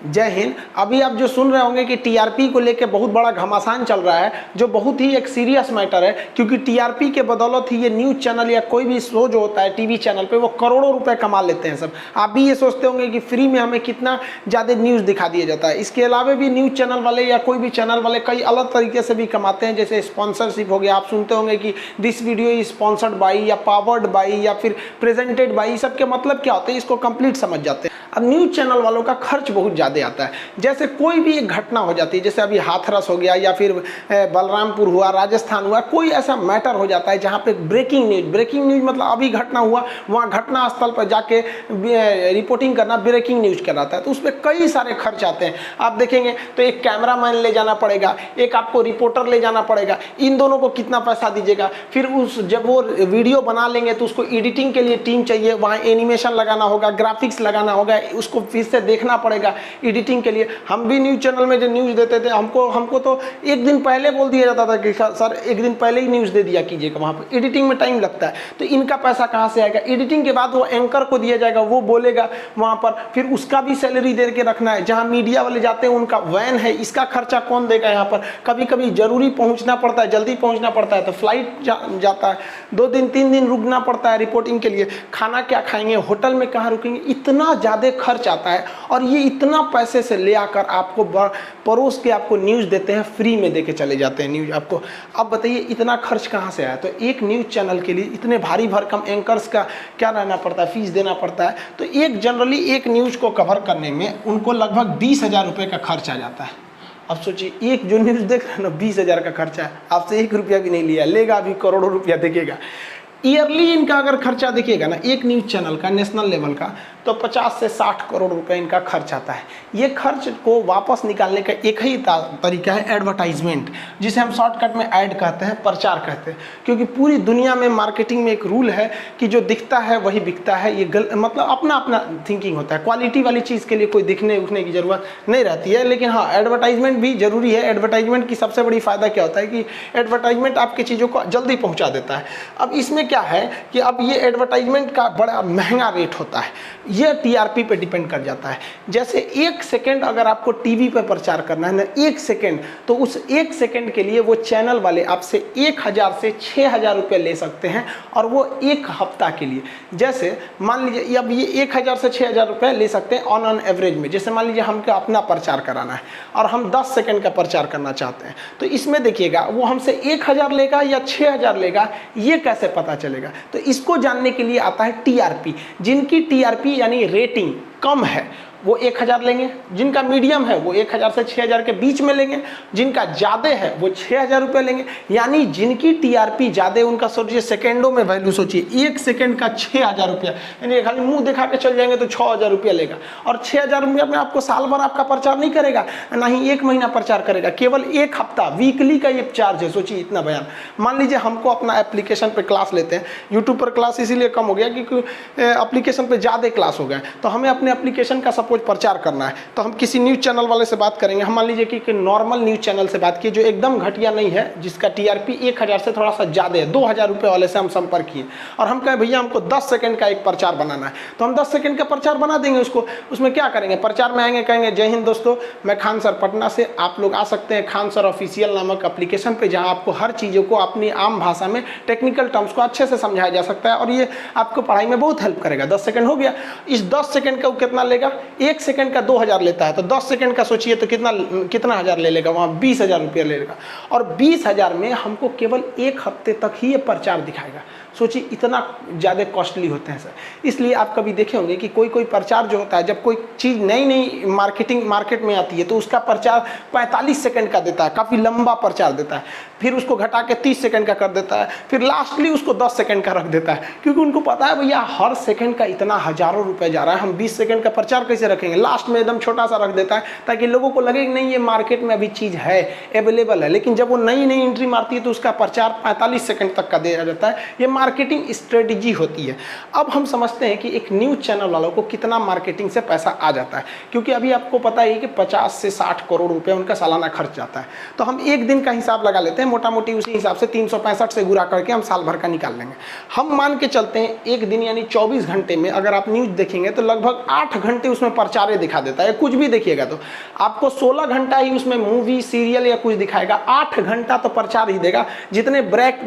जय हिंद। अभी आप जो सुन रहे होंगे कि टीआरपी को लेकर बहुत बड़ा घमासान चल रहा है, जो बहुत ही एक सीरियस मैटर है, क्योंकि टीआरपी के बदौलत ही ये न्यूज़ चैनल या कोई भी शो जो होता है टीवी चैनल पे वो करोड़ों रुपए कमा लेते हैं सब। आप भी ये सोचते होंगे कि फ्री में हमें कितना ज़्यादा न्यूज़ दिखा दिया जाता है। इसके अलावा भी न्यूज़ चैनल वाले या कोई भी चैनल वाले कई अलग तरीके से भी कमाते हैं, जैसे स्पॉन्सरशिप हो गया। आप सुनते होंगे कि this video is sponsored by या पावर्ड बाई या फिर प्रेजेंटेड बाई। सबके मतलब क्या होते हैं इसको कंप्लीट समझ जाते हैं। अब न्यूज़ चैनल वालों का खर्च बहुत ज़्यादा आता है। जैसे कोई भी एक घटना हो जाती है, जैसे अभी हाथरस हो गया या फिर बलरामपुर हुआ, राजस्थान हुआ, कोई ऐसा मैटर हो जाता है जहाँ पे ब्रेकिंग न्यूज मतलब अभी घटना हुआ, वहाँ घटना स्थल पर जाके रिपोर्टिंग करना ब्रेकिंग न्यूज कहलाता है। तो उसमें कई सारे खर्च आते हैं। आप देखेंगे तो एक कैमरामैन ले जाना पड़ेगा, एक आपको रिपोर्टर ले जाना पड़ेगा, इन दोनों को कितना पैसा दीजिएगा। फिर जब वो वीडियो बना लेंगे तो उसको एडिटिंग के लिए टीम चाहिए, वहाँ एनिमेशन लगाना होगा, ग्राफिक्स लगाना होगा, उसको फिर से देखना पड़ेगा एडिटिंग के लिए। हम भी न्यूज़ चैनल में जो न्यूज़ देते थे, हमको तो एक दिन पहले बोल दिया जाता था कि सर एक दिन पहले ही न्यूज़ दे दिया कीजिएगा। वहाँ पर एडिटिंग में टाइम लगता है, तो इनका पैसा कहाँ से आएगा? एडिटिंग के बाद वो एंकर को दिया जाएगा, वो बोलेगा वहाँ पर, फिर उसका भी सैलरी दे के रखना है। जहाँ मीडिया वाले जाते हैं उनका वैन है, इसका खर्चा कौन देगा? यहाँ पर कभी कभी जरूरी पहुँचना पड़ता है, जल्दी पहुँचना पड़ता है तो फ्लाइट जाता है, 2 दिन 3 दिन रुकना पड़ता है रिपोर्टिंग के लिए। खाना क्या खाएंगे, होटल में कहाँ रुकेंगे, इतना ज़्यादा खर्च आता है। और ये इतना पैसे से ले आकर आपको परोस के आपको न्यूज़ देते हैं, फ्री में देके चले जाते हैं न्यूज़ आपको। अब बताइए इतना खर्च कहाँ से आया? तो एक न्यूज़ चैनल के लिए इतने भारी भरकम एंकर्स का क्या रहना पड़ता है, फीस देना पड़ता है। तो एक जनरली एक न्यूज़ को कवर करने में उनको लगभग 20,000 रुपये का खर्च आ जाता है। अब सोचिए एक जो न्यूज़ देख रहे हैं ना, 20,000 का खर्चा है, आपसे 1 रुपया भी नहीं लिया, लेगा अभी करोड़ों रुपया देखेगा। ईयरली इनका अगर खर्चा देखिएगा ना एक न्यूज़ चैनल का नेशनल लेवल का, तो 50 से 60 करोड़ रुपए इनका खर्च आता है। ये खर्च को वापस निकालने का एक ही तरीका है एडवर्टाइजमेंट, जिसे हम शॉर्टकट में ऐड कहते हैं, प्रचार कहते हैं। क्योंकि पूरी दुनिया में मार्केटिंग में एक रूल है कि जो दिखता है वही बिकता है। ये मतलब अपना अपना थिंकिंग होता है। क्वालिटी वाली चीज़ के लिए कोई दिखने उखने की ज़रूरत नहीं रहती है, लेकिन हाँ एडवर्टाइजमेंट भी ज़रूरी है। एडवर्टाइजमेंट की सबसे बड़ी फ़ायदा क्या होता है कि एडवर्टाइजमेंट आपकी चीज़ों को जल्दी पहुँचा देता है। अब इसमें क्या है कि अब ये एडवर्टाइजमेंट का बड़ा महंगा रेट होता है, ये टीआरपी पे डिपेंड कर जाता है। जैसे 1 सेकंड अगर आपको टीवी पे प्रचार करना है ना, 1 सेकंड, तो उस 1 सेकंड के लिए वो चैनल वाले आपसे 1000 से 6000 रुपये ले सकते हैं, और वो 1 हफ्ता के लिए। जैसे मान लीजिए अब ये 1000 से 6000 रुपये ले सकते हैं ऑन एवरेज में। जैसे मान लीजिए हमको अपना प्रचार कराना है और हम 10 सेकंड का प्रचार करना चाहते हैं, तो इसमें देखिएगा वो हमसे 1000 लेगा या 6000 लेगा, ये कैसे पता चलेगा? तो इसको जानने के लिए आता है टीआरपी। जिनकी टीआरपी यानी रेटिंग कम है वो 1000 लेंगे, जिनका मीडियम है वो 1000 से 6000 के बीच में लेंगे, जिनका ज़्यादा है वो 6000 रुपये लेंगे। यानी जिनकी टीआरपी ज़्यादा है उनका सोचिए सेकेंडों में वैल्यू सोचिए, 1 सेकंड का 6000 रुपया, यानी खाली मुंह दिखा के चल जाएंगे तो 6000 रुपया लेगा। और 6000 रुपया में आपको साल भर आपका प्रचार नहीं करेगा, ना ही 1 महीना प्रचार करेगा, केवल 1 हफ्ता वीकली का ये चार्ज है। सोचिए इतना बयान। मान लीजिए हमको अपना एप्लीकेशन पर क्लास लेते हैं, यूट्यूब पर क्लास इसीलिए कम हो गया क्योंकि एप्लीकेशन पर ज़्यादा क्लास हो गए, तो हमें अपने एप्लीकेशन का सपोज प्रचार करना है, तो हम किसी न्यूज़ चैनल वाले से बात करेंगे। हम मान लीजिए कि नॉर्मल न्यूज़ चैनल से बात किए जो एकदम घटिया नहीं है, जिसका टीआरपी 1000 से थोड़ा सा ज़्यादा है, 2000 रुपये वाले से हम संपर्क किए और हम कहें भैया हमको 10 सेकंड का एक प्रचार बनाना है, तो हम 10 सेकंड का प्रचार बना देंगे उसको। उसमें क्या करेंगे, प्रचार में आएंगे, कहेंगे जय हिंद दोस्तों, मैं खान सर पटना से, आप लोग आ सकते हैं खान सर ऑफिशियल नामक एप्लीकेशन पर, जहाँ आपको हर चीज़ों को अपनी आम भाषा में टेक्निकल टर्म्स को अच्छे से समझाया जा सकता है और ये आपको पढ़ाई में बहुत हेल्प करेगा। 10 सेकंड हो गया। इस 10 सेकंड का वो कितना लेगा? 1 सेकंड का 2000 लेता है, तो 10 सेकंड का सोचिए तो कितना हज़ार ले लेगा? वहाँ 20,000 रुपया ले लेगा। और 20,000 में हमको केवल 1 हफ्ते तक ही ये प्रचार दिखाएगा। सोचिए इतना ज़्यादा कॉस्टली होते हैं सर। इसलिए आप कभी देखे होंगे कि कोई प्रचार जो होता है, जब कोई चीज़ नई मार्केट में आती है तो उसका प्रचार 45 सेकंड का देता है, काफ़ी लंबा प्रचार देता है, फिर उसको घटा के 30 सेकंड का कर देता है, फिर लास्टली उसको 10 सेकंड का रख देता है, क्योंकि उनको पता है भैया हर सेकंड का इतना हज़ारों रुपये जा रहा है, हम 20 सेकंड का प्रचार कैसे रखेंगे। लास्ट में एकदम छोटा सा रख देता है ताकि लोगों को लगे कि नहीं ये मार्केट में अभी चीज़ है, अवेलेबल है। लेकिन जब वो नई एंट्री मारती है तो उसका प्रचार 45 सेकंड तक का दिया जाता है। ये मार्केटिंग स्ट्रेटजी होती है। अब हम समझते हैं कि एक न्यूज़ चैनल वालों को कितना मार्केटिंग से पैसा आ जाता है, क्योंकि अभी आपको पता ही कि 50 से 60 करोड़ रुपए उनका सालाना खर्च जाता है। तो हम एक दिन का हिसाब लगा लेते हैं मोटा मोटी, उसी हिसाब से 365 से गुणा करके हम साल भर का निकाल लेंगे। हम मान के चलते हैं एक दिन यानी 24 घंटे में अगर आप न्यूज़ देखेंगे तो लगभग 8 घंटे उसमें प्रचारे दिखा देता है। कुछ भी देखिएगा तो आपको 16 घंटा ही उसमें मूवी सीरियल या कुछ दिखाएगा, 8 घंटा तो प्रचार ही देगा। जितने ब्रेक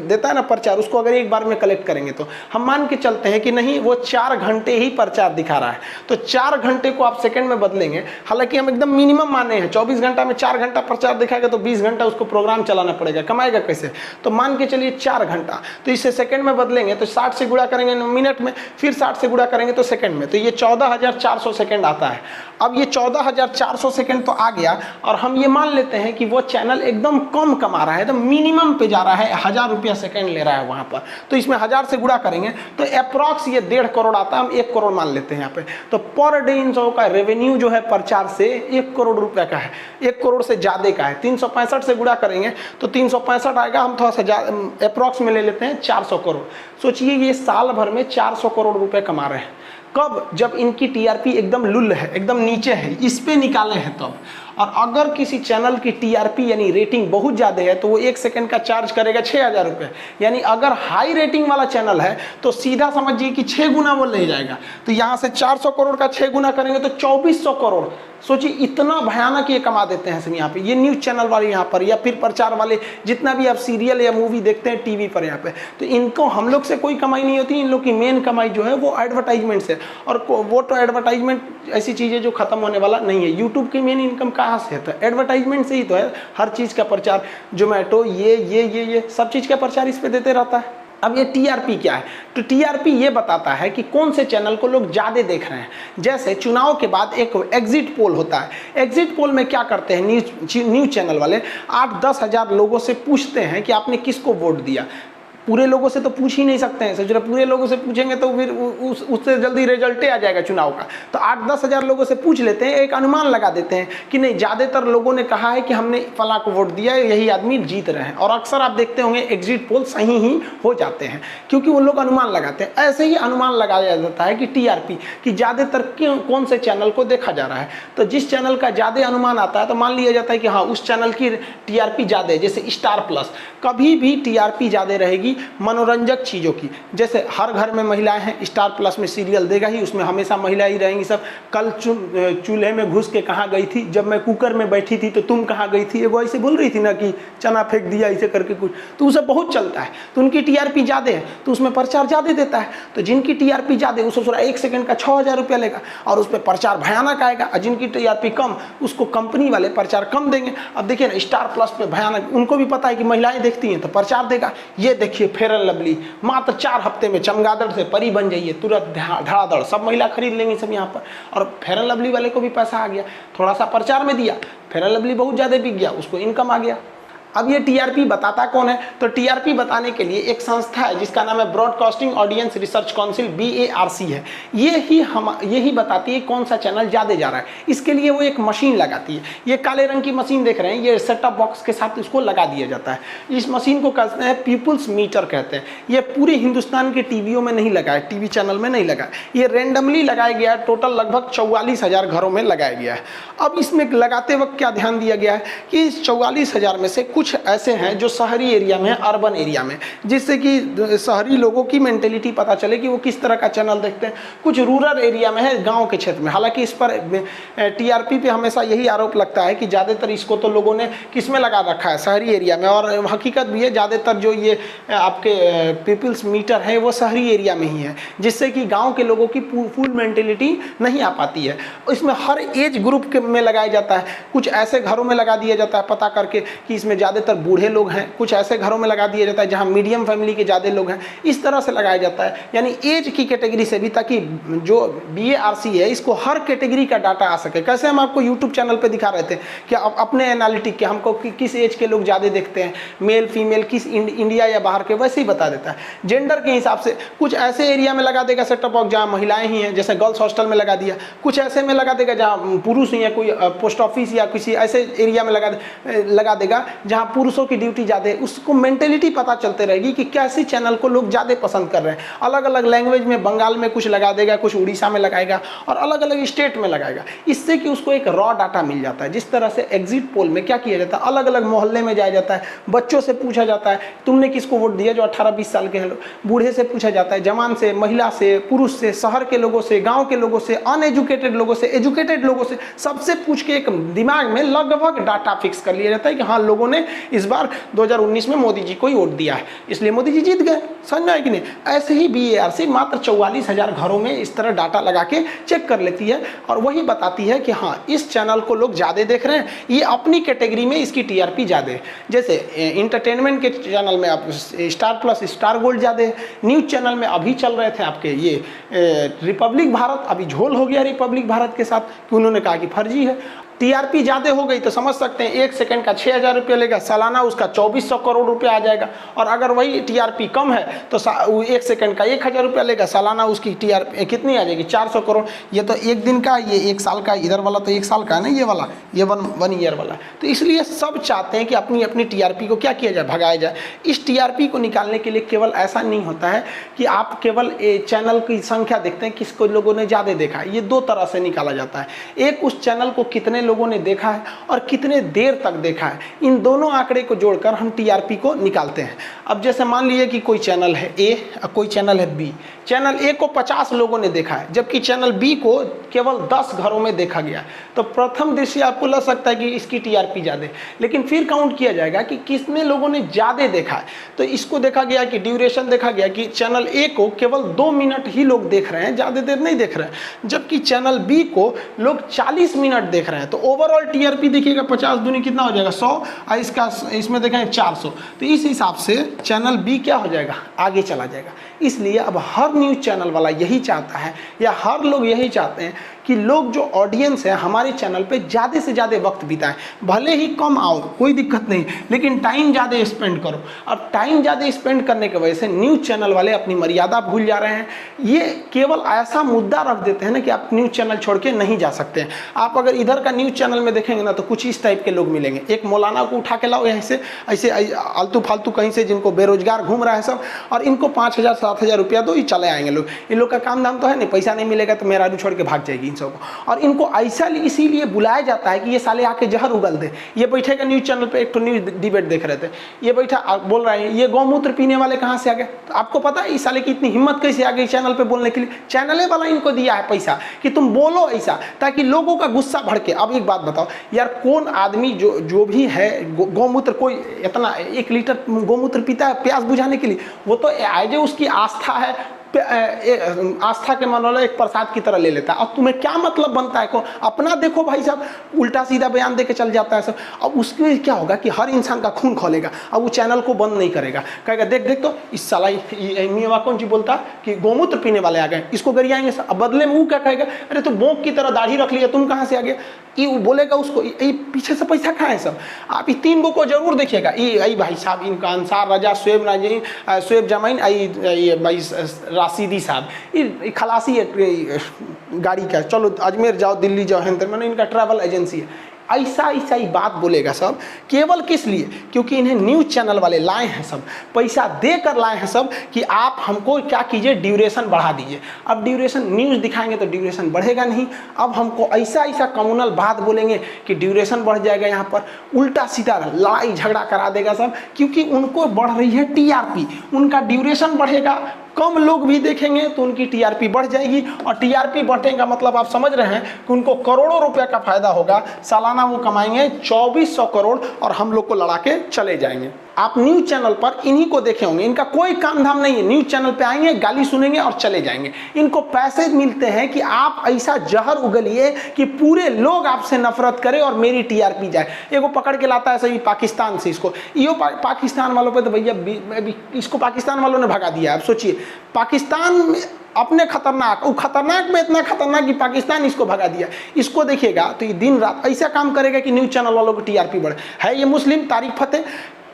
देता है ना प्रचार, उसको अगर एक बार में कलेक्ट करेंगे तो हम मान के चलते हैं कि नहीं वो 4 घंटे ही प्रचार दिखा रहा है, तो 4 घंटे को आप सेकंड में बदलेंगे। हालांकि हम एकदम मिनिमम माने हैं 24 घंटा में 4 घंटा प्रचार दिखाएगा तो 20 घंटा उसको प्रोग्राम चलाना पड़ेगा, कमाएगा कैसे? तो मान के चलिए 4 घंटा, तो इसे सेकंड में बदलेंगे तो 60 से गुणा करेंगे मिनट में, फिर 60 से गुणा करेंगे तो सेकंड में, तो ये 14,400 सेकंड आता है। अब ये 14,400 सेकंड तो आ गया, और हम ये मान लेते हैं कि वो चैनल एकदम कम कमा रहा है, एकदम मिनिमम पे जा रहा है, 1000 रुपया सेकंड ले रहा है वहां पर, तो इसमें 1000 से गुणा करेंगे तो अप्रॉक्स ये 1.5 करोड़ आता है। हम 1 करोड़ मान लेते हैं यहाँ पे, तो पर डे इन सब का रेवेन्यू जो है प्रचार से 1 करोड़ रुपया का है, 1 करोड़ से ज्यादा का है। 365 से गुणा करेंगे तो 365 आएगा, हम थोड़ा सा अप्रॉक्स में ले लेते हैं 400 करोड़। सोचिए ये साल भर में 400 करोड़ रुपए कमा रहे हैं। कब? जब इनकी टीआरपी एकदम लुल है, एकदम नीचे है, इस पे निकाले हैं तब। और अगर किसी चैनल की टीआरपी यानी रेटिंग बहुत ज़्यादा है तो वो 1 सेकंड का चार्ज करेगा 6,000 रुपये। यानी अगर हाई रेटिंग वाला चैनल है तो सीधा समझिए कि 6 गुना वो ले जाएगा। तो यहाँ से 400 करोड़ का 6 गुना करेंगे तो 2400 करोड़। सोचिए इतना भयानक ये कमा देते हैं सब यहाँ पे, ये न्यूज़ चैनल वाले यहाँ पर, या फिर प्रचार वाले, जितना भी आप सीरियल या मूवी देखते हैं टीवी पर यहाँ पे, तो इनको हम लोग से कोई कमाई नहीं होती। इन लोग की मेन कमाई जो है वो एडवर्टाइजमेंट से, और वो तो एडवर्टाइजमेंट ऐसी चीज़ें जो खत्म होने वाला नहीं है। यूट्यूब की मेन इनकम कहाँ से है? तो एडवर्टाइजमेंट से ही तो है। हर चीज़ का प्रचार, जोमेटो ये सब चीज़ का प्रचार इस पर देते रहता है। अब ये टीआरपी क्या है? तो टीआरपी ये बताता है कि कौन से चैनल को लोग ज़्यादा देख रहे हैं। जैसे चुनाव के बाद एक एग्जिट पोल होता है। एग्जिट पोल में क्या करते हैं न्यूज़ चैनल वाले, 8-10 हज़ार लोगों से पूछते हैं कि आपने किसको वोट दिया। पूरे लोगों से तो पूछ ही नहीं सकते हैं, सोच रहे पूरे लोगों से पूछेंगे तो फिर उससे जल्दी रिजल्ट आ जाएगा चुनाव का। तो 8-10 हज़ार लोगों से पूछ लेते हैं, एक अनुमान लगा देते हैं कि नहीं ज़्यादातर लोगों ने कहा है कि हमने फला को वोट दिया है, यही आदमी जीत रहे हैं। और अक्सर आप देखते होंगे एग्जिट पोल सही ही हो जाते हैं, क्योंकि वो लोग अनुमान लगाते हैं। ऐसे ही अनुमान लगाया जाता है कि टीआरपी कि ज़्यादातर कौन से चैनल को देखा जा रहा है। तो जिस चैनल का ज़्यादा अनुमान आता है तो मान लिया जाता है कि हाँ उस चैनल की टीआरपी ज़्यादा है। जैसे स्टार प्लस, कभी भी टीआरपी ज़्यादा रहेगी मनोरंजक चीज़ों की। जैसे हर घर में महिलाएं हैं, स्टार प्लस में सीरियल देगा ही, उसमें हमेशा महिला ही रहेंगी सब। कल चूल्हे में घुस के कहाँ गई थी, जब मैं कुकर में बैठी थी तो तुम कहाँ गई थी, वो ऐसे बोल रही थी ना कि चना फेंक दिया ऐसे करके कुछ, तो उसे बहुत चलता है। तो उनकी टीआरपी ज़्यादा है तो उसमें प्रचार ज़्यादा देता है। तो जिनकी टीआरपी ज़्यादा है उसको थोड़ा 1 सेकंड का 6,000 रुपया लेगा और उस पर प्रचार भयानक आएगा। और जिनकी टीआरपी कम उसको कंपनी वाले प्रचार कम देंगे। अब देखिए ना स्टार प्लस पे भयानक, उनको भी पता है कि महिलाएं देखती हैं तो प्रचार देगा। ये देखिए फेयर एंड लवली, मात्र 4 हफ्ते में चमगादड़ से परी बन जाइए, तुरंत धड़ाधड़ सब महिला खरीद लेंगी सब यहाँ पर। और फेयर एंड लवली वाले को भी पैसा आ गया, थोड़ा सा प्रचार में दिया, फेयर एंड लवली बहुत ज़्यादा बिक गया, उसको इनकम आ गया। अब ये टीआरपी बताता कौन है? तो टीआरपी बताने के लिए एक संस्था है जिसका नाम है broadcasting audience research council, BARC है। यही बताती है कौन सा चैनल ज़्यादा जा रहा है। इसके लिए वो एक मशीन लगाती है। ये काले रंग की मशीन देख रहे हैं, ये सेटअप बॉक्स के साथ इसको लगा दिया जाता है। इस मशीन को कहते हैं पीपुल्स मीटर कहते हैं। ये पूरे हिंदुस्तान के टीवियों में नहीं लगा है, टीवी चैनल में नहीं लगा है, ये रेंडमली लगाया गया है। टोटल लगभग 44,000 घरों में लगाया गया है। अब इसमें लगाते वक्त क्या ध्यान दिया गया है कि इस 44,000 में से कुछ ऐसे हैं जो शहरी एरिया में है, अर्बन एरिया में, जिससे कि शहरी लोगों की मेंटेलिटी पता चले कि वो किस तरह का चैनल देखते हैं। कुछ रूरल एरिया में है, गांव के क्षेत्र में। हालांकि इस पर टीआरपी पे हमेशा यही आरोप लगता है कि ज़्यादातर इसको तो लोगों ने किस में लगा रखा है, शहरी एरिया में। और हकीकत भी है, ज़्यादातर जो ये आपके पीपल्स मीटर है वो शहरी एरिया में ही है, जिससे कि गाँव के लोगों की फुल मेंटेलिटी नहीं आ पाती है। इसमें हर एज ग्रुप के में लगाया जाता है। कुछ ऐसे घरों में लगा दिया जाता है पता करके कि इसमें ज़्यादातर बूढ़े लोग हैं, कुछ ऐसे घरों में लगा दिया जाता है जहां मीडियम फैमिली के ज़्यादा लोग हैं। इस तरह से लगाया जाता है, यानी एज की कैटेगरी से भी, ताकि जो BARC है इसको हर कैटेगरी का डाटा आ सके। कैसे हम आपको यूट्यूब चैनल पे दिखा रहे थे कि अपने एनालिटिक के हमको किस एज के लोग ज़्यादा देखते हैं, मेल फीमेल, किस इंडिया या बाहर के, वैसे ही बता देता है। जेंडर के हिसाब से कुछ ऐसे एरिया में लगा देगा सेटअप बॉक्स जहाँ महिलाएँ ही हैं, जैसे गर्ल्स हॉस्टल में लगा दिया। कुछ ऐसे में लगा देगा जहाँ पुरुष ही है, कोई पोस्ट ऑफिस या किसी ऐसे एरिया में लगा देगा जहाँ जहाँ पुरुषों की ड्यूटी ज़्यादा है, उसको मेंटेलिटी पता चलते रहेगी कि कैसे चैनल को लोग ज़्यादा पसंद कर रहे हैं। अलग अलग लैंग्वेज में, बंगाल में कुछ लगा देगा, कुछ उड़ीसा में लगाएगा और अलग अलग स्टेट में लगाएगा, इससे कि उसको एक रॉ डाटा मिल जाता है। जिस तरह से एग्जिट पोल में क्या किया जाता है, अलग अलग मोहल्ले में जाया जाता है, बच्चों से पूछा जाता है तुमने किसको वोट दिया जो 18-20 साल के हैं, बूढ़े से पूछा जाता है, जवान से, महिला से, पुरुष से, शहर के लोगों से, गाँव के लोगों से, अनएजुकेटेड लोगों से, एजुकेटेड लोगों से, सबसे पूछ के एक दिमाग में लगभग डाटा फिक्स कर लिया जाता है कि हाँ लोगों ने इस बार 2019 में मोदी जी को ही वोट दिया है, इसलिए मोदी जी जीत गए। समझ में आए कि नहीं? ऐसे ही BARC मात्र 44,000 घरों में इस तरह डाटा लगा के चेक कर लेती है और वही बताती है कि हाँ इस चैनल को लोग ज़्यादा देख रहे हैं, ये अपनी कैटेगरी में इसकी TRP ज़्यादा है। जैसे इंटरटेनमेंट के चैनल में आप स्टार प्लस, स्टार गोल्ड ज़्यादा है। न्यूज़ चैनल में अभी चल रहे थे आपके ये रिपब्लिक भारत, अभी झोल हो गया रिपब्लिक भारत के साथ कि उन्होंने कहा कि फर्जी है। TRP ज़्यादा हो गई तो समझ सकते हैं 1 सेकंड का 6,000 रुपये लेगा, सालाना उसका 2400 करोड़ रुपया आ जाएगा। और अगर वही TRP कम है तो 1 सेकंड का 1,000 रुपया लेगा, सालाना उसकी TRP कितनी आ जाएगी, 400 करोड़। ये तो एक दिन का, ये 1 साल का, इधर वाला तो 1 साल का है ना, ये वाला, ये वन ईयर वाला। तो इसलिए सब चाहते हैं कि अपनी अपनी TRP को क्या किया जाए, भगाया जाए। इस TRP को निकालने के लिए केवल ऐसा नहीं होता है कि आप केवल चैनल की संख्या देखते हैं, किसको लोगों ने ज़्यादा देखा है। ये 2 तरह से निकाला जाता है, एक उस चैनल को कितने लोगों ने देखा है और कितने देर तक देखा है। इन दोनों आंकड़े को जोड़कर हम TRP को निकालते हैं। अब जैसे मान लीजिए कि कोई चैनल है A और कोई चैनल है B। चैनल A को 50 लोगों ने देखा है, जबकि चैनल B को केवल 10 घरों में देखा गया। तो प्रथम दृष्टि आपको लग सकता है कि इसकी TRP ज़्यादा है, लेकिन फिर काउंट किया जाएगा कि कितने लोगों ने ज़्यादा देखा है। तो इसको देखा गया कि ड्यूरेशन देखा गया कि चैनल A को केवल 2 मिनट ही लोग देख रहे हैं, ज़्यादा देर नहीं देख रहे हैं, जबकि चैनल B को लोग 40 मिनट देख रहे हैं। तो ओवरऑल TRP देखिएगा 50 दूनी कितना हो जाएगा, 100, और इसमें देखें 400। तो इस हिसाब से चैनल B क्या हो जाएगा, आगे चला जाएगा। इसलिए अब हर न्यूज़ चैनल वाला यही चाहता है, या हर लोग यही चाहते हैं कि लोग जो ऑडियंस है हमारे चैनल पे ज़्यादा से ज़्यादा वक्त बिताएं। भले ही कम आओ कोई दिक्कत नहीं, लेकिन टाइम ज़्यादा स्पेंड करो। अब टाइम ज़्यादा स्पेंड करने की वजह से न्यूज़ चैनल वाले अपनी मर्यादा भूल जा रहे हैं। ये केवल ऐसा मुद्दा रख देते हैं ना कि आप न्यूज़ चैनल छोड़ के नहीं जा सकते हैं। आप अगर इधर का न्यूज़ चैनल में देखेंगे ना तो कुछ इस टाइप के लोग मिलेंगे। एक मौलाना को उठा के लाओ यहाँ से, ऐसे आलतू फालतू कहीं से, जिनको बेरोजगार घूम रहा है सब, और इनको 5,000-7,000 रुपया दो, ये चले आएंगे लोग। इन लोग का काम धाम तो है नहीं, पैसा नहीं मिलेगा तो मेरा छोड़ के भाग जाएगी इन सबको। और इनको ऐसा इसीलिए बुलाया जाता है कि ये साले आके जहर उगल दे। ये बैठेगा न्यूज़ चैनल पे, एक तो न्यूज़ डिबेट देख रहे थे, ये बैठा बोल रहे हैं ये गौमूत्र पीने वाले कहाँ से आ गए। तो आपको पता है इस साले की इतनी हिम्मत कैसे आ गई चैनल पे बोलने के लिए। चैनल वाला इनको दिया है पैसा कि तुम बोलो ऐसा, ताकि लोगों का गुस्सा भड़के। अब एक बात बताओ यार, कौन आदमी जो भी है गौमूत्र, कोई इतना 1 लीटर गौमूत्र पीता है प्यास बुझाने के लिए? वो तो एज उसकी आस्था है, आस्था के मानो एक प्रसाद की तरह ले लेता है। अब तुम्हें क्या मतलब बनता है को अपना देखो भाई साहब, उल्टा सीधा बयान देके चल जाता है सब। अब उसके क्या होगा कि हर इंसान का खून खोलेगा। अब वो चैनल को बंद नहीं करेगा, कहेगा देख देख तो इस साला मियाँ कौन जी बोलता कि गौमूत्र पीने वाले आ गए, इसको गरियाएंगे। अब बदले में वो क्या कहेगा, अरे तो बोंक की तरह दाढ़ी रख लिया, तुम कहाँ से आ गया। ये बोलेगा उसको, ये पीछे से पैसा खाए सब। आप ये 3 गो को जरूर देखिएगा। ये भाई साहब इनका अंसार रजा, शुएब जमाइन, ये भाई राशिदी साहब, ये खलासी है गाड़ी का, चलो अजमेर जाओ, दिल्ली जाओ, हैंतर मैंने इनका ट्रैवल एजेंसी है। ऐसा ही बात बोलेगा सब, केवल किस लिए? क्योंकि इन्हें न्यूज़ चैनल वाले लाए हैं सब, पैसा देकर लाए हैं सब कि आप हमको क्या कीजिए, ड्यूरेशन बढ़ा दीजिए। अब ड्यूरेशन न्यूज़ दिखाएंगे तो ड्यूरेशन बढ़ेगा नहीं। अब हमको ऐसा कम्युनल बात बोलेंगे कि ड्यूरेशन बढ़ जाएगा, यहाँ पर उल्टा सीधा लड़ाई झगड़ा करा देगा सब, क्योंकि उनको बढ़ रही है TRP, उनका ड्यूरेशन बढ़ेगा, कम लोग भी देखेंगे तो उनकी TRP बढ़ जाएगी। और TRP बढ़ने का मतलब आप समझ रहे हैं कि उनको करोड़ों रुपया का फायदा होगा। सालाना वो कमाएंगे 2400 करोड़ और हम लोग को लड़ा के चले जाएंगे। आप न्यूज़ चैनल पर इन्हीं को देखे होंगे, इनका कोई काम धाम नहीं है, न्यूज़ चैनल पे आएंगे, गाली सुनेंगे और चले जाएंगे। इनको पैसे मिलते हैं कि आप ऐसा जहर उगलिए कि पूरे लोग आपसे नफरत करें और मेरी TRP जाए। एगो पकड़ के लाता है सही पाकिस्तान से, इसको यो पाकिस्तान वालों पे तो भैया इसको पाकिस्तान वालों ने भगा दिया। आप सोचिए, पाकिस्तान में अपने खतरनाक, वो खतरनाक में इतना खतरनाक कि पाकिस्तान इसको भगा दिया। इसको देखिएगा तो ये दिन रात ऐसा काम करेगा कि न्यूज़ चैनल वालों को TRP बढ़े। है ये मुस्लिम, तारीफ फतेह,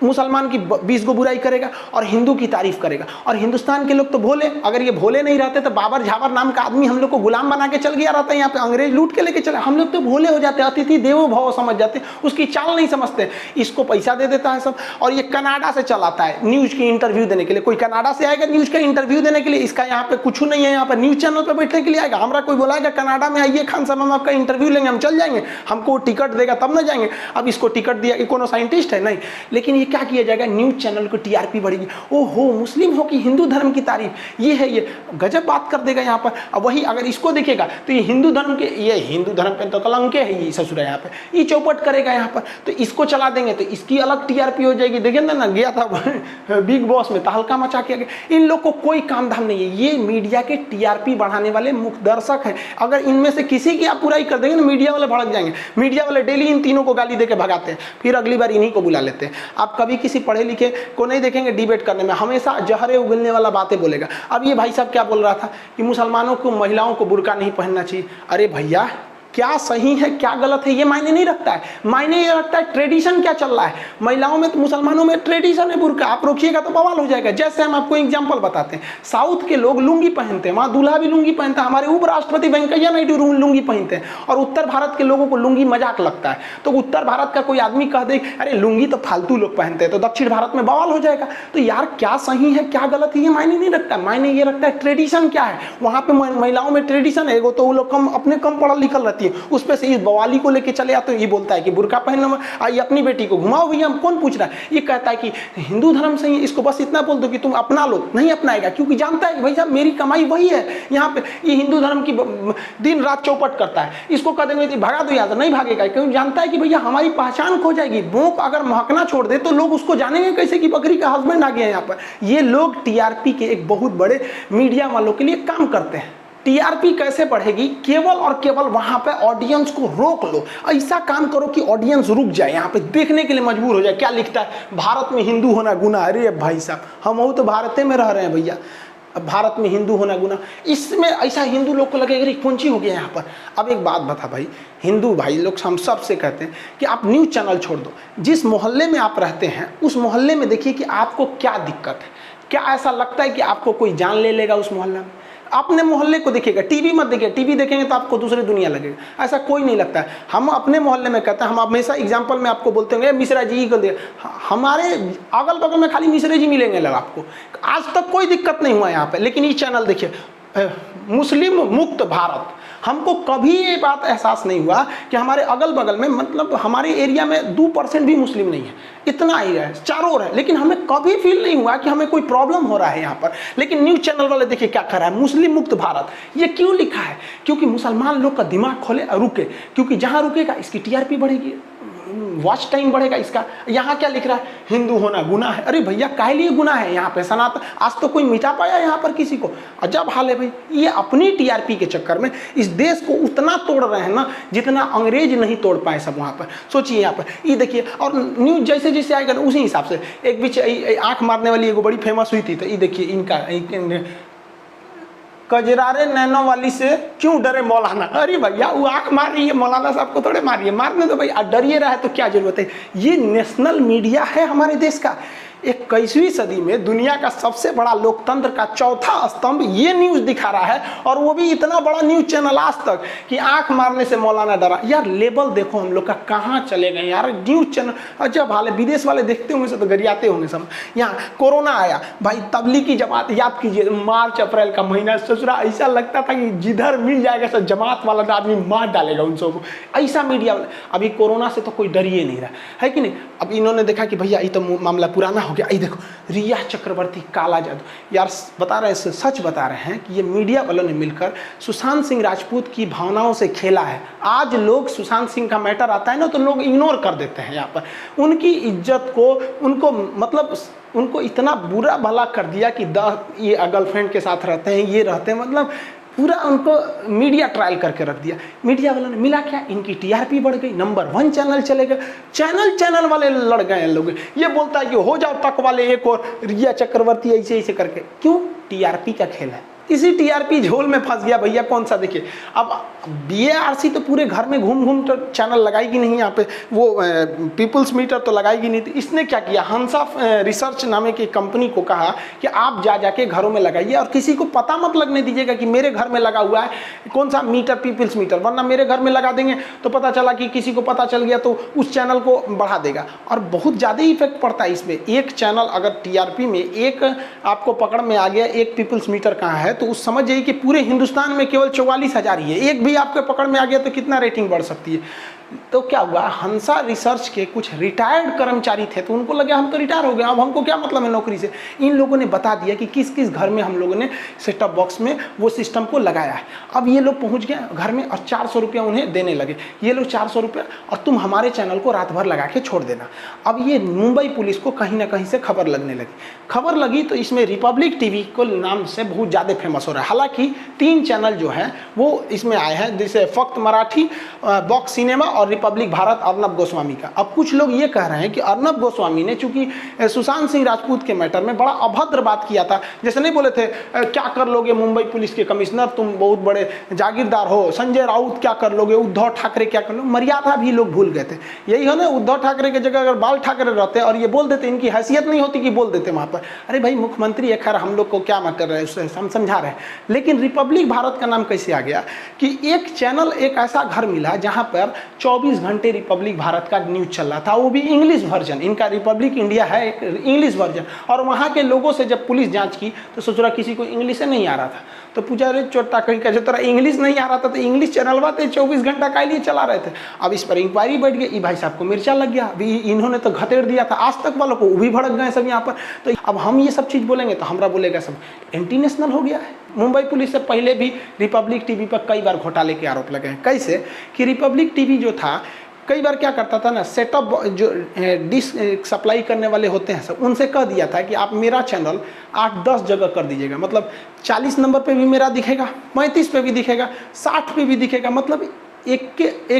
मुसलमान की 20 गो बुराई करेगा और हिंदू की तारीफ करेगा। और हिंदुस्तान के लोग तो भोले, अगर ये भोले नहीं रहते तो बाबर झाबर नाम का आदमी हम लोग को गुलाम बना के चल गया रहता है, यहाँ पे अंग्रेज लूट के लेके चला। हम लोग तो भोले हो जाते, अतिथि देवो भव समझ जाते, उसकी चाल नहीं समझते। इसको पैसा दे देता है सब, और ये कनाडा से चलाता है न्यूज की इंटरव्यू देने के लिए। कोई कनाडा से आएगा न्यूज का इंटरव्यू देने के लिए, इसका यहाँ पे कुछ नहीं है, यहाँ पर न्यूज चैनल पर बैठने के लिए आएगा। हमारा कोई बोलाएगा कनाडा में आइए खान साहब, हम आपका इंटरव्यू लेंगे, हम चल जाएंगे, हमको टिकट देगा तब ना जाएंगे। अब इसको टिकट दिया, ये कोनो साइंटिस्ट है नहीं, लेकिन ये क्या किया जाएगा, न्यूज चैनल को टीआरपी बढ़ेगी। ओहो मुस्लिम हो कि हिंदू धर्म की तारीफ, ये है, ये गजब बात कर देगा यहाँ पर। अब वही अगर इसको देखेगा तो ये हिंदू धर्म के, ये हिंदू धर्म पे तो कलंके है ये ससुर यहाँ पे, ये चौपट करेगा यहाँ पर, तो इसको चला देंगे तो इसकी अलग टीआरपी हो जाएगी। देखिए ना गया था बिग बॉस में, तहलका मचा के गया। इन लोग को कोई काम धाम नहीं है, ये मीडिया के टीआरपी बढ़ाने वाले मुख्य दर्शक हैं। अगर इनमें से किसी की आप बुराई कर देंगे ना, मीडिया वाले भड़क जाएंगे। मीडिया वाले डेली इन तीनों को गाली देके भगाते हैं, फिर अगली बार इन्हीं को बुला लेते हैं। आप कभी किसी पढ़े लिखे को नहीं देखेंगे डिबेट करने में, हमेशा जहरे उगलने वाला बातें बोलेगा। अब ये भाई साहब क्या बोल रहा था कि मुसलमानों को, महिलाओं को बुर्का नहीं पहनना चाहिए। अरे भैया क्या सही है क्या गलत है ये मायने नहीं रखता है, मायने ये रखता है ट्रेडिशन क्या चल रहा है। महिलाओं में तो, मुसलमानों में ट्रेडिशन है बुर्का, आप रोकिएगा तो बवाल हो जाएगा। जैसे हम आपको एग्जांपल बताते हैं, साउथ के लोग लुंगी पहनते हैं, वहाँ दूल्हा भी लुंगी पहनता है, हमारे उपराष्ट्रपति वेंकैया नायडू लुंगी पहनते हैं। और उत्तर भारत के लोगों को लुंगी मजाक लगता है, तो उत्तर भारत का कोई आदमी कह दे अरे लुंगी तो फालतू लोग पहनते हैं, तो दक्षिण भारत में बवाल हो जाएगा। तो यार क्या सही है क्या गलत है ये मायने नहीं रखता, मायने ये रखता है ट्रेडिशन क्या है। वहाँ पे महिलाओं में ट्रेडिशन है, तो वो लोग अपने कम पढ़ल लिखल रहती है, उस पर से बवाली को लेके चले आते, ये बोलता है कि बुर्का पहनना, आइए अपनी बेटी को घुमाओ भैया, हम कौन पूछ रहा है। ये कहता है कि हिंदू धर्म सही है, इसको बस इतना बोल दो कि तुम अपना लो, नहीं अपनाएगा, क्योंकि जानता है कि भाई साहब मेरी कमाई वही है। यहाँ पे ये हिंदू धर्म की दिन रात चौपट करता है, इसको कह देंगे भगा दो यहाँ से, नहीं भागेगा, क्योंकि जानता है कि भैया हमारी पहचान खो जाएगी। भोंक अगर महकना छोड़ दे तो लोग उसको जानेंगे कैसे कि बकरी का हस्बैंड आ गया यहाँ पर। ये लोग टीआरपी के एक बहुत बड़े मीडिया वालों के लिए काम करते हैं। टीआरपी कैसे बढ़ेगी, केवल और केवल वहां पे ऑडियंस को रोक लो, ऐसा काम करो कि ऑडियंस रुक जाए, यहाँ पे देखने के लिए मजबूर हो जाए। क्या लिखता है, भारत में हिंदू होना गुनाह। अरे भाई साहब हम तो भारत में रह रहे हैं भैया, अब भारत में हिंदू होना गुनाह, इसमें ऐसा हिंदू लोग को लगेगा कौन सी हो गया यहाँ पर। अब एक बात बता भाई, हिंदू भाई लोग हम सब से कहते हैं कि आप न्यूज़ चैनल छोड़ दो, जिस मोहल्ले में आप रहते हैं उस मोहल्ले में देखिए कि आपको क्या दिक्कत है, क्या ऐसा लगता है कि आपको कोई जान ले लेगा उस मोहल्ला में। अपने मोहल्ले को देखिएगा, टीवी मत देखिए, टीवी देखेंगे तो आपको दूसरी दुनिया लगेगा, ऐसा कोई नहीं लगता है। हम अपने मोहल्ले में कहते हैं, हम हमेशा एग्जांपल में आपको बोलते होंगे मिश्रा जी को दे, हमारे अगल बगल में खाली मिश्रा जी मिलेंगे लोग आपको, आज तक कोई दिक्कत नहीं हुआ यहाँ पे। लेकिन ये चैनल देखिए मुस्लिम मुक्त भारत, हमको कभी ये बात एहसास नहीं हुआ कि हमारे अगल बगल में, मतलब हमारे एरिया में 2% भी मुस्लिम नहीं है, इतना ही है, चारों ओर है, लेकिन हमें कभी फील नहीं हुआ कि हमें कोई प्रॉब्लम हो रहा है यहाँ पर। लेकिन न्यूज़ चैनल वाले देखिए क्या कर रहा है, मुस्लिम मुक्त भारत। ये क्यों लिखा है, क्योंकि मुसलमान लोग का दिमाग खोले और रुके, क्योंकि जहाँ रुकेगा इसकी टीआरपी बढ़ेगी, वॉच टाइम बढ़ेगा इसका। यहाँ क्या लिख रहा है, हिंदू होना गुनाह है। अरे भैया काहे लिए गुनाह है यहाँ पे, सनातन आज तो कोई मिटा पाया यहाँ पर किसी को, अजब हाल है भाई। ये अपनी टीआरपी के चक्कर में इस देश को उतना तोड़ रहे हैं ना जितना अंग्रेज नहीं तोड़ पाए सब वहाँ पर। सोचिए यहाँ पर ये देखिए, और न्यूज़ जैसे जैसे आएगा ना उसी हिसाब से। एक बीच आँख मारने वाली एक बड़ी फेमस हुई थी, तो ये देखिए इनका कजरारे नैनो वाली से क्यों डरे मौलाना। अरे भैया वो आंख मार रही है, मौलाना साहब को थोड़े मारिए, मारने दो भाई, डरिए रहा है तो क्या जरूरत है। ये नेशनल मीडिया है हमारे देश का। 21वीं सदी में दुनिया का सबसे बड़ा लोकतंत्र का चौथा स्तंभ ये न्यूज़ दिखा रहा है, और वो भी इतना बड़ा न्यूज़ चैनल आज तक कि आंख मारने से मौलाना डरा। यार लेवल देखो हम लोग का कहाँ चले गए यार, न्यूज़ चैनल अजब हाल है। विदेश वाले देखते होंगे से तो गरियाते होंगे सब। यहाँ कोरोना आया भाई, तबलीगी जमात याद कीजिए, मार्च अप्रैल का महीना, ससुरा ऐसा लगता था कि जिधर मिल जाएगा सब जमात वाला आदमी मार डालेगा उन सबको, ऐसा मीडिया वाला। अभी कोरोना से तो कोई डरिए नहीं रहा है कि नहीं। अब इन्होंने देखा कि भैया ये तो मामला पुराना हो गया, ये देखो रिया चक्रवर्ती काला जादू। यार बता रहे हैं, सच बता रहे हैं कि ये मीडिया वालों ने मिलकर सुशांत सिंह राजपूत की भावनाओं से खेला है। आज लोग सुशांत सिंह का मैटर आता है ना तो लोग इग्नोर कर देते हैं यहाँ पर, उनकी इज्जत को, उनको मतलब उनको इतना बुरा भला कर दिया कि ये गर्लफ्रेंड के साथ रहते हैं, ये रहते हैं, मतलब पूरा उनको मीडिया ट्रायल करके रख दिया। मीडिया वालों ने मिला क्या, इनकी टीआरपी बढ़ गई, नंबर 1 चैनल चले गए। चैनल वाले लड़ गए हैं लोग। ये बोलता है कि हो जाओ तक वाले एक और, रिया चक्रवर्ती ऐसे ऐसे करके। क्यों, टीआरपी का खेल है। इसी टीआरपी झोल में फंस गया भैया। कौन सा, देखिए अब BARC तो पूरे घर में घूम घूम तो चैनल लगाएगी नहीं, यहाँ पे वो पीपल्स मीटर तो लगाएगी नहीं। तो इसने क्या किया, हंसा रिसर्च नामे की कंपनी को कहा कि आप जा जाके घरों में लगाइए और किसी को पता मत लगने दीजिएगा कि मेरे घर में लगा हुआ है कौन सा मीटर, पीपल्स मीटर, वरना मेरे घर में लगा देंगे तो पता चला कि किसी को पता चल गया तो उस चैनल को बढ़ा देगा और बहुत ज़्यादा इफेक्ट पड़ता है इसमें। एक चैनल अगर TRP में एक आपको पकड़ में आ गया, एक पीपल्स मीटर कहाँ है, तो उस समझ जाइए कि पूरे हिंदुस्तान में केवल 44,000 ही है। एक भी आपके पकड़ में आ गया तो कितना रेटिंग बढ़ सकती है। तो क्या हुआ, हंसा रिसर्च के कुछ रिटायर्ड कर्मचारी थे तो उनको लगा हम तो रिटायर हो गए, अब हमको क्या मतलब है नौकरी से। इन लोगों ने बता दिया कि किस किस घर में हम लोगों ने सेट टॉप बॉक्स में वो सिस्टम को लगाया है। अब ये लोग पहुंच गए घर में और 400 रुपया उन्हें देने लगे। ये लोग 400 रुपया और तुम हमारे चैनल को रात भर लगा के छोड़ देना। अब ये मुंबई पुलिस को कहीं ना कहीं से खबर लगने लगी। खबर लगी तो इसमें रिपब्लिक टीवी को नाम से बहुत ज़्यादा फेमस हो रहा है। हालांकि 3 चैनल जो है वो इसमें आए हैं, जैसे फक्त मराठी, बॉक्स सिनेमा और रिपब्लिक भारत अर्नब गोस्वामी का। अब कुछ लोग ये कह रहे हैं कि अर्नब गोस्वामी ने चूंकि सुशांत सिंह राजपूत के मैटर में बड़ा अभद्र बात किया था, जैसे नहीं बोले थे क्या कर लोगे मुंबई पुलिस के कमिश्नर, तुम बहुत बड़े जागीरदार हो, संजय राउत क्या कर लोगे, उद्धव ठाकरे क्या कर लोगे, मर्यादा भी लोग भूल गए थे। यही है ना, उद्धव ठाकरे की जगह अगर बाल ठाकरे रहते और ये बोल देते, इनकी हैसियत नहीं होती कि बोल देते वहाँ पर, अरे भाई मुख्यमंत्री है, खैर हम लोग को क्या मैटर है उससे हम समझा रहे हैं। लेकिन रिपब्लिक भारत का नाम कैसे आ गया कि एक चैनल, एक ऐसा घर मिला जहाँ पर 24 घंटे रिपब्लिक भारत का न्यूज चल रहा था, वो भी इंग्लिश वर्जन। इनका रिपब्लिक इंडिया है एक इंग्लिश वर्जन। और वहाँ के लोगों से जब पुलिस जांच की तो सोच रहा किसी को इंग्लिश नहीं आ रहा था, तो पूछा अरे चोटा कहीं का जो तेरा इंग्लिश नहीं आ रहा था तो इंग्लिश चैनल बातें 24 घंटा का लिए चला रहे थे। अब इस पर इंक्वायरी बैठ गई, भाई साहब को मिर्चा लग गया, अभी इन्होंने तो घतेड़ दिया था, आज तक वालों को वो भी भड़क गए सब यहाँ पर। तो अब हम ये सब चीज़ बोलेंगे तो हमारा बोलेगा सब इंटरनेशनल हो गया है। मुंबई पुलिस से पहले भी रिपब्लिक टीवी पर कई बार घोटाले के आरोप लगे हैं। कैसे कि रिपब्लिक टीवी जो था कई बार क्या करता था ना, सेटअप जो डिश सप्लाई करने वाले होते हैं सब, उनसे कह दिया था कि आप मेरा चैनल 8-10 जगह कर दीजिएगा, मतलब 40 नंबर पे भी मेरा दिखेगा, 35 पे भी दिखेगा, 60 पे भी दिखेगा, मतलब एक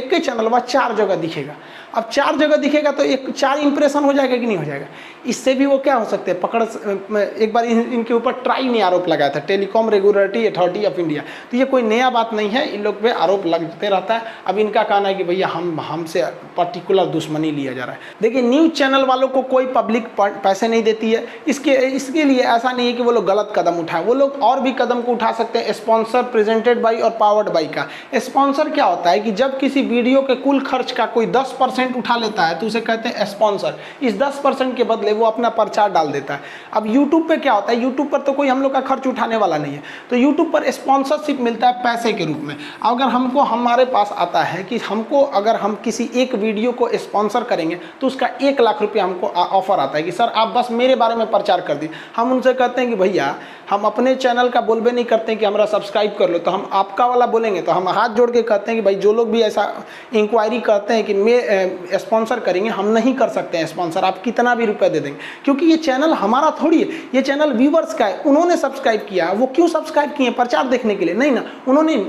के चैनल वह 4 जगह दिखेगा। अब 4 जगह दिखेगा तो 4 इंप्रेशन हो जाएगा कि नहीं हो जाएगा। इससे भी वो क्या हो सकते हैं, पकड़, एक बार इनके ऊपर ट्राई ने आरोप लगाया था, telecom regulatory authority of India. तो ये कोई नया बात नहीं है, इन लोग पे आरोप लगते रहता है। अब इनका कहना है कि भैया हमसे पर्टिकुलर दुश्मनी लिया जा रहा है। देखिए न्यूज़ चैनल वालों को कोई पब्लिक पैसे नहीं देती है, इसके लिए ऐसा नहीं है कि वो लोग गलत कदम उठाएं, वो लोग और भी कदम को उठा सकते हैं। स्पॉन्सर, प्रेजेंटेड बाई और पावर्ड बाई का स्पॉन्सर क्या होता है कि जब किसी वीडियो के कुल खर्च का कोई 10% उठा लेता है तो उसे कहते हैं स्पॉन्सर। इस 10% के बदले वो अपना प्रचार डाल देता है। अब यूट्यूब पे क्या होता है, यूट्यूब पर तो कोई हम लोग का खर्च उठाने वाला नहीं है, तो यूट्यूब पर स्पॉन्सरशिप मिलता है पैसे के रूप में। अगर हमको हमारे पास आता है कि हमको अगर हम किसी एक वीडियो को स्पॉन्सर करेंगे तो उसका 1 लाख रुपया हमको ऑफर आता है कि सर आप बस मेरे बारे में प्रचार कर दी। हम उनसे कहते हैं कि भैया हम अपने चैनल का बोलबे नहीं करते हैं कि हमारा सब्सक्राइब कर लो, तो हम आपका वाला बोलेंगे। तो हम हाथ जोड़ के कहते हैं कि भाई जो लोग भी ऐसा इंक्वायरी करते हैं कि मैं स्पॉन्सर करेंगे, हम नहीं कर सकते हैं स्पॉन्सर, आप कितना भी रुपए दे देंगे, क्योंकि ये चैनल हमारा थोड़ी है, ये चैनल व्यूवर्स का है। उन्होंने सब्सक्राइब किया, वो क्यों सब्सक्राइब किए, प्रचार देखने के लिए नहीं ना, उन्होंने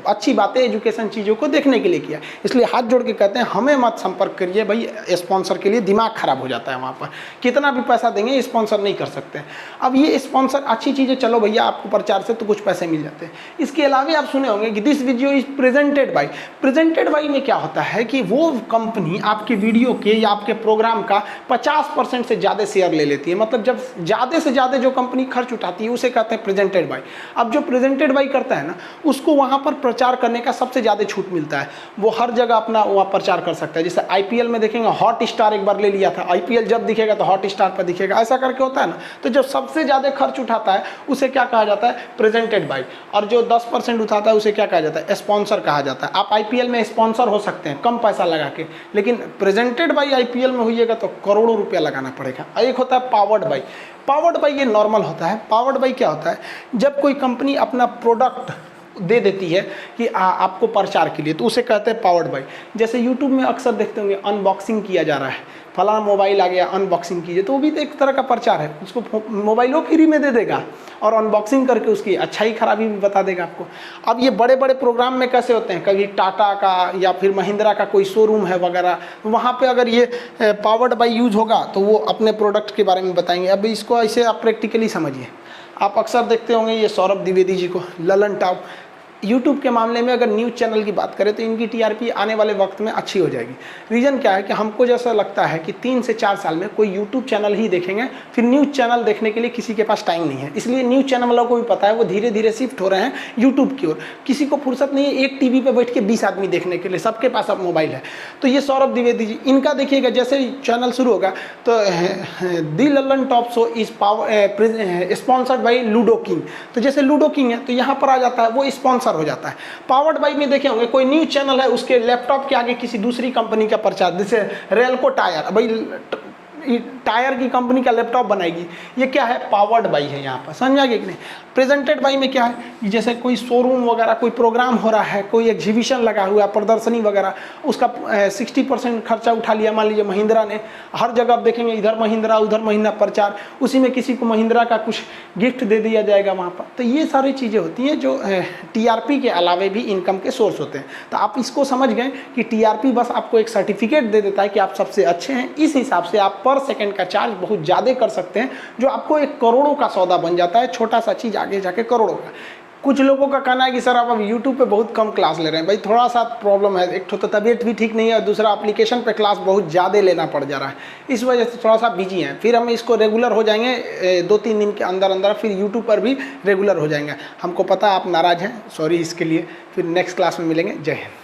अच्छी बातें, एजुकेशन चीज़ों को देखने के लिए किया। इसलिए हाथ जोड़ के कहते हैं हमें मत संपर्क करिए भाई, स्पॉन्सर के लिए दिमाग खराब हो जाता है। वहाँ पर कितना भी पैसा देंगे स्पॉन्सर नहीं कर सकते। अब ये स्पॉन्सर अच्छी चीज़ें, चलो भैया आपको प्रचार से तो कुछ पैसे मिल जाते हैं। इसके अलावा आप सुने होंगे कि this video is presented by. Presented by में क्या होता है कि वो कंपनी आपके वीडियो के या आपके प्रोग्राम का 50% से ज़्यादा शेयर ले लेती है। मतलब जब ज़्यादा से ज़्यादा जो कंपनी खर्च उठाती है उसे कहते हैं प्रेजेंटेड बाई। अब जो प्रेजेंटेड बाई करता है ना, उसको वहाँ पर प्रचार करने का सबसे ज़्यादा छूट मिलता है। वो हर जगह अपना वहाँ प्रचार कर सकता है। जैसे आईपीएल में देखेंगे, हॉट स्टार एक बार ले लिया था, आईपीएल जब दिखेगा तो हॉट स्टार पर दिखेगा, ऐसा करके होता है ना। तो जब सबसे ज़्यादा खर्च उठाता है उसे क्या कहा जाता है, प्रेजेंटेड बाई। और जो 10% उठाता है उसे क्या कहा जाता है, स्पॉन्सर कहा जाता है। आप आईपीएल में स्पॉन्सर हो सकते हैं कम पैसा लगा के, लेकिन प्रेजेंटेड बाई आईपीएल में होइएगा तो करोड़ों रुपया लगाना पड़ेगा। एक होता है पावर्ड बाई। पावर्ड बाई ये नॉर्मल होता है। पावर्ड बाई क्या होता है, जब कोई कंपनी अपना प्रोडक्ट दे देती है कि आपको प्रचार के लिए, तो उसे कहते हैं पावर्ड बाई। जैसे यूट्यूब में अक्सर देखते होंगे अनबॉक्सिंग किया जा रहा है, फलाना मोबाइल आ गया अनबॉक्सिंग कीजिए, तो वो भी तो एक तरह का प्रचार है। उसको मोबाइलों फ्री में दे देगा और अनबॉक्सिंग करके उसकी अच्छाई खराबी भी बता देगा आपको। अब ये बड़े बड़े प्रोग्राम में कैसे होते हैं, कभी टाटा का या फिर महिंद्रा का कोई शोरूम है वगैरह, वहाँ पे अगर ये पावर्ड बाई यूज होगा तो वो अपने प्रोडक्ट के बारे में बताएंगे। अब इसको ऐसे आप प्रैक्टिकली समझिए। आप अक्सर देखते होंगे ये सौरभ द्विवेदी जी को, ललन टॉप, यूट्यूब के मामले में अगर न्यूज़ चैनल की बात करें तो इनकी टीआरपी आने वाले वक्त में अच्छी हो जाएगी। रीज़न क्या है कि हमको जैसा लगता है कि 3 से 4 साल में कोई यूट्यूब चैनल ही देखेंगे, फिर न्यूज़ चैनल देखने के लिए किसी के पास टाइम नहीं है। इसलिए न्यूज़ चैनल वालों को भी पता है, वो धीरे धीरे शिफ्ट हो रहे हैं यूट्यूब की ओर। किसी को फुर्सत नहीं है एक टीवी पर बैठ के 20 आदमी देखने के लिए, सबके पास अब मोबाइल है। तो ये सौरभ द्विवेदी जी, इनका देखिएगा जैसे चैनल शुरू होगा तो the Lallantop show is sponsored by Ludo King. तो जैसे लूडो किंग है तो यहाँ पर आ जाता है, वो स्पॉन्सर हो जाता है। पावर्ड बाई में देखे होंगे कोई न्यूज चैनल है, उसके लैपटॉप के आगे किसी दूसरी कंपनी का प्रचार, जैसे रेलको टायर, भाई टायर की कंपनी का लैपटॉप बनाएगी, ये क्या है, पावर्ड बाई है। यहाँ पर समझा गया कि नहीं। प्रेजेंटेड बाई में क्या है, जैसे कोई शोरूम वगैरह कोई प्रोग्राम हो रहा है, कोई एग्जीबिशन लगा हुआ है, प्रदर्शनी वगैरह, उसका 60% खर्चा उठा लिया मान लीजिए महिंद्रा ने। हर जगह आप देखेंगे इधर महिंद्रा उधर महिंद्रा प्रचार, उसी में किसी को महिंद्रा का कुछ गिफ्ट दे दिया जाएगा वहाँ पर। तो ये सारी चीज़ें होती हैं जो टीआरपी के अलावे भी इनकम के सोर्स होते हैं। तो आप इसको समझ गए कि टीआरपी बस आपको एक सर्टिफिकेट दे देता है कि आप सबसे अच्छे हैं। इस हिसाब से आप पर सेकंड का चार्ज बहुत ज़्यादा कर सकते हैं, जो आपको एक करोड़ों का सौदा बन जाता है। छोटा सा चीज़ आगे जाके करोड़ों का। कुछ लोगों का कहना है कि सर आप अब यूट्यूब पे बहुत कम क्लास ले रहे हैं। भाई थोड़ा सा प्रॉब्लम है, एक तो तबीयत भी ठीक नहीं है और दूसरा एप्लीकेशन पे क्लास बहुत ज़्यादा लेना पड़ जा रहा है, इस वजह से थोड़ा सा बिजी हैं। फिर हम इसको रेगुलर हो जाएंगे 2-3 दिन के अंदर अंदर, फिर यूट्यूब पर भी रेगुलर हो जाएंगे। हमको पता है आप नाराज़ हैं, सॉरी इसके लिए। फिर नेक्स्ट क्लास में मिलेंगे। जय हिंद।